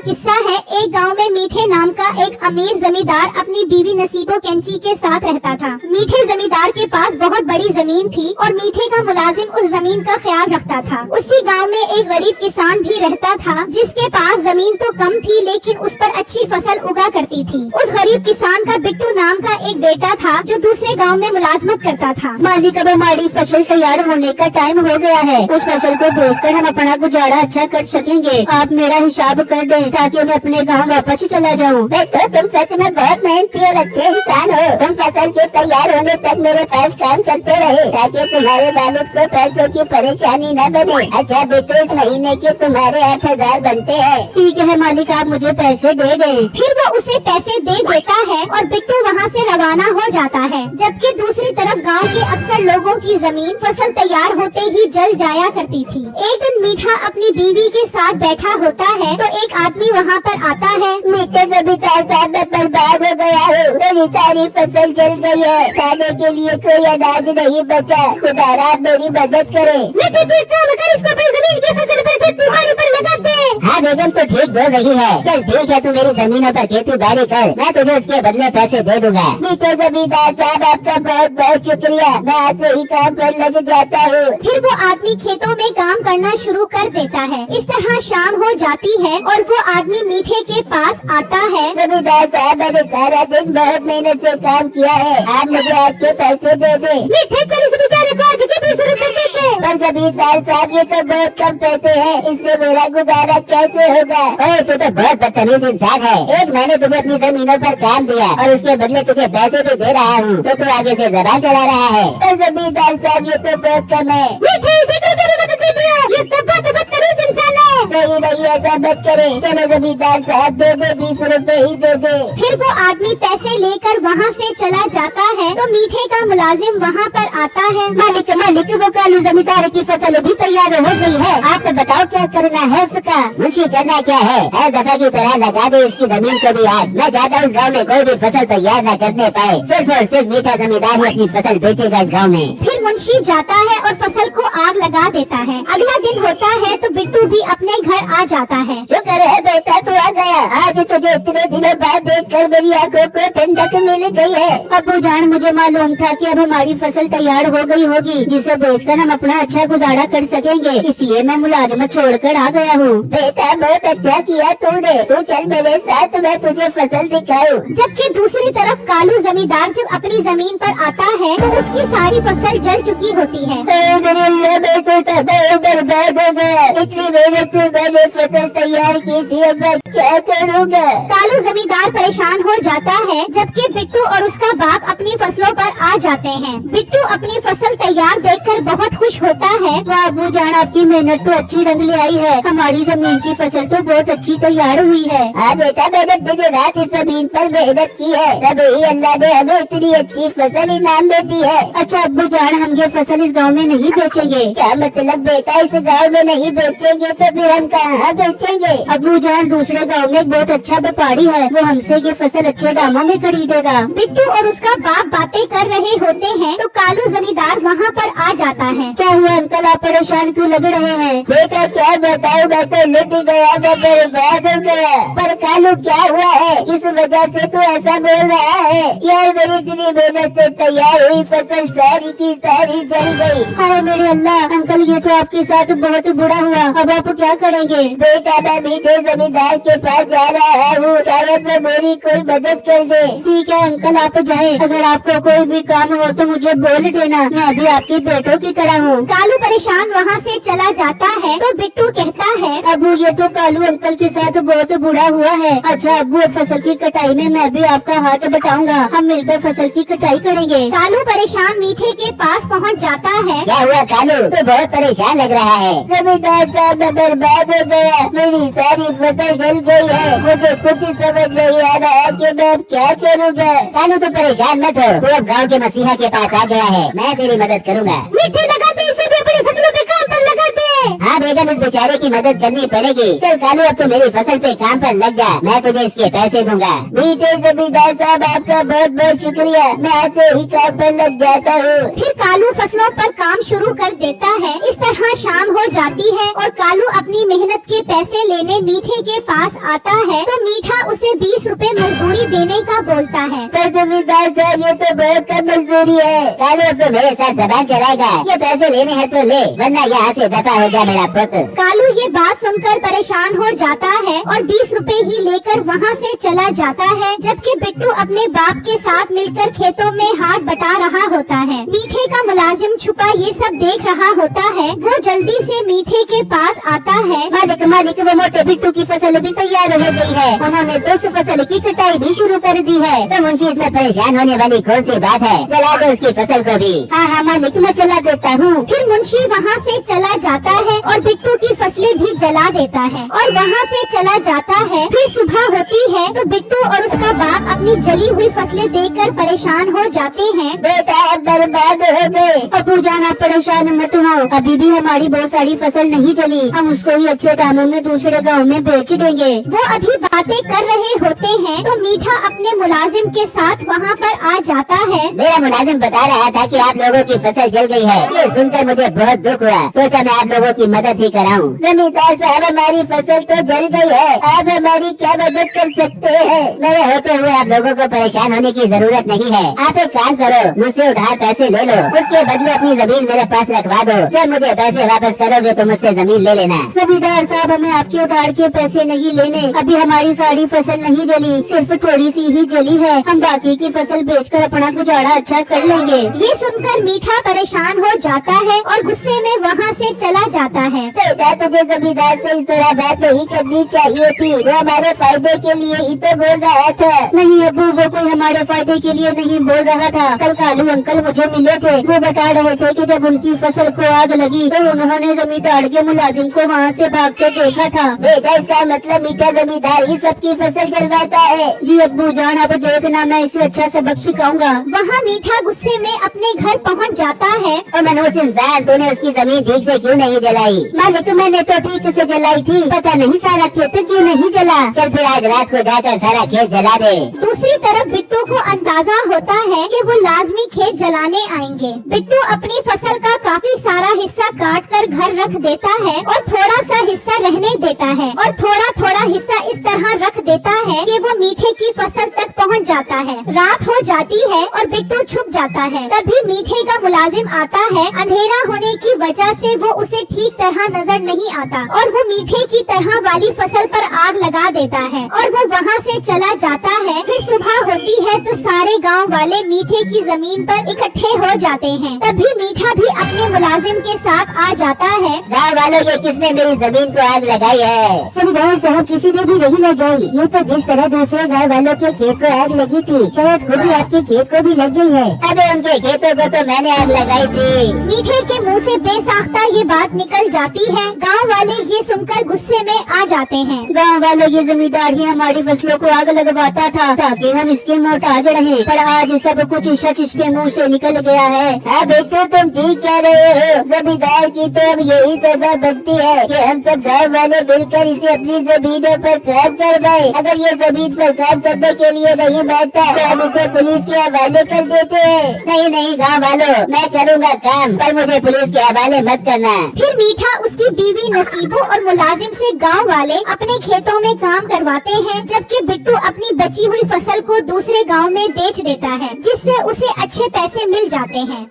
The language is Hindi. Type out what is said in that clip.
किस्सा है। एक गांव में मीठे नाम का एक अमीर जमींदार अपनी बीवी नसीबो कैंची के साथ रहता था। मीठे जमींदार के पास बहुत बड़ी जमीन थी और मीठे का मुलाजिम उस जमीन का ख्याल रखता था। उसी गांव में एक गरीब किसान भी रहता था जिसके पास जमीन तो कम थी लेकिन उस पर अच्छी फसल उगा करती थी। उस गरीब किसान का बिट्टू नाम का एक बेटा था जो दूसरे गाँव में मुलाजमत करता था। मालिक, अब हमारी फसल तैयार होने का टाइम हो गया है। उस फसल को बेचकर हम अपना गुजारा अच्छा कर सकेंगे। आप मेरा हिसाब कर दें ताकि मैं अपने गांव वापस चला जाऊं। तो तुम सच में बहुत मेहनती और अच्छे इंसान हो। तुम फसल के तैयार होने तक मेरे पास काम करते रहे ताकि तुम्हारे वालिद को पैसों की परेशानी न बने। अच्छा बेटो, इस महीने के तुम्हारे 8,000 बनते हैं। ठीक है मालिक, आप मुझे पैसे दे दें। फिर वो उसे पैसे दे देता है और बिट्टू वहाँ से रवाना हो जाता है। जबकि दूसरी तरफ गांव के अक्सर लोगों की जमीन फसल तैयार होते ही जल जाया करती थी। एक दिन मीठा अपनी बीवी के साथ बैठा होता है तो एक आदमी वहाँ पर आता है। मीठे जमींदार साहब, मैं बर्बाद हो गया हूँ। मेरी सारी फसल जल गई है। खाने के लिए कोई अनाज नहीं बचा। खुदारा आप मेरी मदद करे। मीठे, तू एक काम कर, इसको अपनी जमीन की फसल पर तुम्हारे ऊपर लगा दे। हाँ बेगम, तो ठीक बोल रही है। चल ठीक है, तू मेरी जमीनों पर खेती बाड़ी कर, मैं तुझे उसके बदले पैसे दे दूंगा। मीठे जमींदार साहब, आपका बहुत बहुत शुक्रिया। मैं आज से ही काम पर लग जाता हूँ। फिर वो आदमी खेतों में काम करना शुरू कर देता है। इस तरह शाम हो जाती है और वो आदमी मीठे के पास आता है। जमींदार साहब, मैंने सारा दिन बहुत मेहनत से काम किया है। आप मुझे आज के पैसे दे दें। मीठे, चल इस बेचारे को आज के 20 रुपए दे दे। पर जमींदार साहब, ये तो बहुत कम पैसे हैं। इससे मेरा गुजारा कैसे होगा? ओए, तू तो बहुत बदतमीज इंसान है। एक मैंने तुझे अपनी जमीनों पर काम दिया और उसके बदले तुझे पैसे भी दे रहा हूँ, तो तू आगे से जबान चला रहा है। तो जमींदार साहब, ये तो बहुत कम है। मीठे, इसे तो तेरी मदद दे दिया। ये तो बहुत बदतमीज इंसान है। नहीं, ऐसा मत करे। चलो जमींदार साहब, दे दे, 20 रुपए ही दे दे। फिर वो आदमी पैसे लेकर वहाँ से चला जाता है तो मीठे का मुलाजिम वहाँ पर आता है। मालिक, वो कालू जमींदार की फसल भी तैयार हो गई है। आप बताओ क्या करना है उसका। मुंशी, करना क्या है? हर दफा की तरह लगा दे इसकी जमीन को भी आग। मैं चाहता हूँ इस गाँव में कोई भी फसल तैयार न करने पाए। सिर्फ और सिर्फ मीठा जमींदार ही अपनी फसल बेचेगा इस गाँव में। फिर मुंशी जाता है और फसल को आग लगा देता है। अगला दिन होता है तो बिट्टू भी अपने घर आ जाता है। शुक्र है बेटा, तू आ गया। आज तुझे इतने दिनों बाद देखकर मेरी आंखों को ठंडक मिल गई है। अब्बू जान, मुझे मालूम था कि अब हमारी फसल तैयार हो गई होगी जिसे बेचकर हम अपना अच्छा गुजारा कर सकेंगे, इसलिए मैं मुलाजमत छोड़कर आ गया हूँ। बेटा, बहुत अच्छा किया तूने। तू चल मेरे साथ, मैं तुझे फसल दिखाऊं। जबकि दूसरी तरफ कालू जमींदार जब अपनी जमीन पर आता है तो उसकी सारी फसल जल चुकी होती है। मेरे अल्लाह, मैं तो तबाह बर्बाद हो गया। इतनी मेहनत से मैंने फसल तैयार की थी, अब मैं क्या करूँगा? कालू जमींदार परेशान हो जाता है जबकि बिट्टू और उसका बाप अपनी फसलों पर आ जाते हैं। बिट्टू अपनी फसल तैयार देखकर बहुत खुश होता है। वाह अब्बू जान, आपकी मेहनत तो अच्छी रंग ले आई है। हमारी जमीन की फसल तो बहुत अच्छी तैयार हुई है। हाँ बेटा, मैंने दिन रात इस जमीन पर मेहनत की है, तभी अल्लाह ने हमें इतनी अच्छी फसल इनाम में दी है। अच्छा अब्बू जान, हम ये फसल इस गांव में नहीं बेचेंगे। क्या मतलब बेटा? इस गांव में नहीं बेचेंगे तो फिर हम कहाँ बेचेंगे? अब्बू जान, दूसरे गांव में एक बहुत अच्छा व्यापारी है, वो हमसे ये फसल अच्छे दामों में खरीदेगा। बिट्टू और उसका बाप बातें कर रहे होते हैं तो कालू जमींदार वहाँ पर आ जाता है। क्या हुआ अंकल, आप परेशान क्यों लग रहे हैं? बेटा क्या बताऊँ, मैं तो लुट गया, मैं बर्बाद हो गया। पर कालू, क्या हुआ है? किस वजह से तू ऐसा बोल रहा है? यार, मेरी इतनी मेहनत से तैयार हुई फसल सारी की सारी जल गई। हाय मेरे अल्लाह, अंकल ये तो आपके साथ बहुत बुरा हुआ। अब आप क्या करेंगे? बेटा, मैं मीठे जमींदार के पास जा रहा हूँ, शायद वो मेरी कोई मदद कर दे। ठीक है अंकल, आप जाएं। अगर आपको कोई भी काम हो तो मुझे बोल देना, मैं भी आपके बेटों की तरह हूँ। कालू परेशान वहाँ से चला जाता है तो बिट्टू कहता है, अबू ये तो कालू अंकल के साथ बहुत बुरा हुआ है। अच्छा अबू, फसल की कटाई में मैं भी आपका हाथ बटाऊंगा, हम मिलकर फसल की कटाई करेंगे। कालू परेशान मीठे के पास पहुँच जाता है। क्या हुआ कालू, तू बहुत परेशान लग रहा है? जमींदार साहब, मैं बर्बाद हो गया, मेरी सारी फसल जल गई है। मुझे कुछ समझ नहीं आ रहा है कि मैं अब क्या करूँगा। कालू, तू परेशान मत हो, तू अब गाँव के मसीहा के पास आ गया है, मैं तेरी मदद करूँगा। मीठे लगा दे, इसे भी अपनी फसलों पे काम पर लगा दे। हाँ हाँ बेगम, इस बेचारे की मदद करनी पड़ेगी। चल कालू, अब तो मेरी फसल पे काम पर लग जा, मैं तुझे इसके पैसे दूंगा। मीठे जमींदार साहब, आपका बहुत बहुत शुक्रिया, मैं आते ही काम पर लग जाता हूँ। फिर कालू फसलों पर काम शुरू कर देता है। इस तरह शाम हो जाती है और कालू अपनी मेहनत के पैसे लेने मीठे के पास आता है तो मीठा उसे 20 रुपए मजदूरी देने का बोलता है। पर जमींदार साहब, ये तो बहुत कम मजदूरी है। कालू, अब तो मेरे साथ जबान चलाएगा, ये पैसे लेने हैं तो ले, वरना यहाँ से दफा हो जा मेरा पुत्र। कालू ये बात सुनकर परेशान हो जाता है और 20 रुपए ही लेकर वहाँ से चला जाता है, जबकि बिट्टू अपने बाप के साथ मिलकर खेतों में हाथ बटा रहा होता है। मीठे का मुलाजिम छुपा ये सब देख रहा होता है। वो जल्दी से मीठे के पास आता है। मालिक मालिक, वो मोटे बिट्टू की फसल भी तैयार हो गई है, उन्होंने 200 फसल की कटाई भी शुरू कर दी है। तो मुंशी, इसमें परेशान होने वाली कौन सी बात है, जला दो उसकी फसल को भी। हाँ हाँ मालिक, मैं चला देता हूँ। फिर मुंशी वहाँ से चला जाता है और बिट्टू की फसलें भी जला देता है और वहाँ से चला जाता है। फिर सुबह होती है तो बिट्टू और उसका बाप अपनी जली हुई फसलें देखकर परेशान हो जाते हैं। बेटा, अब बर्बाद हो गए। अबू जान, आप परेशान मत हो, अभी भी हमारी बहुत सारी फसल नहीं जली, हम उसको ही अच्छे दामों में दूसरे गाँव में बेच देंगे। वो अभी बातें कर रहे होते हैं तो मीठा अपने मुलाजिम के साथ वहाँ पर आ जाता है। मेरा मुलाजिम बता रहा था कि आप लोगों की फसल जल गई है। ये सुनकर मुझे बहुत दुख हुआ, सोचा मैं आप लोगों की मदद ही कराऊं। जमींदार साहब, हमारी फसल तो जल गई है, आप हमारी क्या मदद कर सकते हैं? मेरे होते हुए आप लोगों को परेशान होने की जरूरत नहीं है। आप एक काम करो, मुझसे उधार पैसे ले लो, उसके बदले अपनी जमीन मेरे पास रखवा दो। जब मुझे पैसे वापस करोगे तो मुझसे जमीन ले लेना। जमींदार साहब, हमें आपके उधार के पैसे नहीं लेने, अभी हमारी सारी फसल नहीं जली, सिर्फ थोड़ी सी ही जली है, हम बाकी की फसल बेचकर अपना गुजारा अच्छा कर लेंगे। ये सुनकर मीठा परेशान हो जाता है और गुस्से में वहाँ से चला जाता है। बेटा, तुझे जमींदार से इस तरह बात नहीं करनी चाहिए थी, वो हमारे फायदे के लिए ही तो बोल रहा था। नहीं अबू, वो कोई हमारे फायदे के लिए नहीं बोल रहा था। कल कालू अंकल मुझे मिले थे, वो बता रहे थे कि जब उनकी फसल को आग लगी तो उन्होंने जमींदार के मुलाजिम को वहाँ से भागते देखा था। बेटा, इसका मतलब मीठा जमींदार ही सबकी फसल जलवाता है। जी अब्बू जान, अब देखना मैं इसे अच्छा सबक सिखाऊंगा। वहाँ मीठा गुस्से में अपने घर पहुँच जाता है। और मनहूस इंसान, तूने उसकी जमीन ठीक से क्यों नहीं जलाई? मालिक, मैंने तो ठीक से जलाई थी, पता नहीं सारा खेत क्यों नहीं जला। चल फिर आज रात को जाकर सारा खेत जला दे। दूसरी तरफ बिट्टू को अंदाजा होता है कि वो लाजमी खेत जलाने आएंगे। बिट्टू अपनी फसल का काफी सारा हिस्सा काट कर घर रख देता है और थोड़ा सा हिस्सा रहने देता है और थोड़ा थोड़ा हिस्सा इस तरह रख देता है कि वो मीठे की फसल तक पहुंच जाता है। रात हो जाती है और बिट्टू छुप जाता है। तभी मीठे का मुलाजिम आता है। अंधेरा होने की वजह से वो उसे ठीक तरह नजर नहीं आता और वो मीठे की तरह वाली फसल पर आग लगा देता है और वो वहाँ से चला जाता है। फिर सुबह होती है तो सारे गांव वाले मीठे की जमीन पर इकट्ठे हो जाते हैं। तभी मीठा भी अपने मुलाजिम के साथ आ जाता है। गाँव वालों, ये किसने मेरी जमीन को आग लगाई है? जमींदार साहब, किसी ने भी नहीं लगाई, ये तो जिस तरह दूसरे गाँव वालों के खेत को आग लगी थी, शायद खुद ही आपके खेत को भी लग गई है। अबे, उनके खेतों को तो मैंने आग लगाई थी। मीठे के मुंह से बेसाख्ता ये बात निकल जाती है। गांव वाले ये सुनकर गुस्से में आ जाते हैं। गाँव वालों, ये जमींदार ही हमारी फसलों को आग लगवाता था ताकि हम इसके मोहताज रहे, पर आज सब कुछ सच इसके मुंह से निकल गया है। हाँ बेटू, तुम ठीक कह रहे हो, जमींदार की तो अब यही सजा बनती है कि हम सब गाँव वाले मिलकर इसे अपनी जमीनों पर काम करवाए। अगर ये जमीन पर काम करने के लिए नहीं बैठता तो हम इसे पुलिस के हवाले कर देते हैं। नहीं नहीं गाँव वालों, मैं करूँगा काम, पर मुझे पुलिस के हवाले मत करना। फिर मीठा, उसकी बीवी नसीबो और मुलाजिम से गांव वाले अपने खेतों में काम करवाते हैं, जबकि बिट्टू अपनी बची हुई फसल को दूसरे गांव में बेच देता है, जिससे उसे अच्छे पैसे मिल जाते हैं।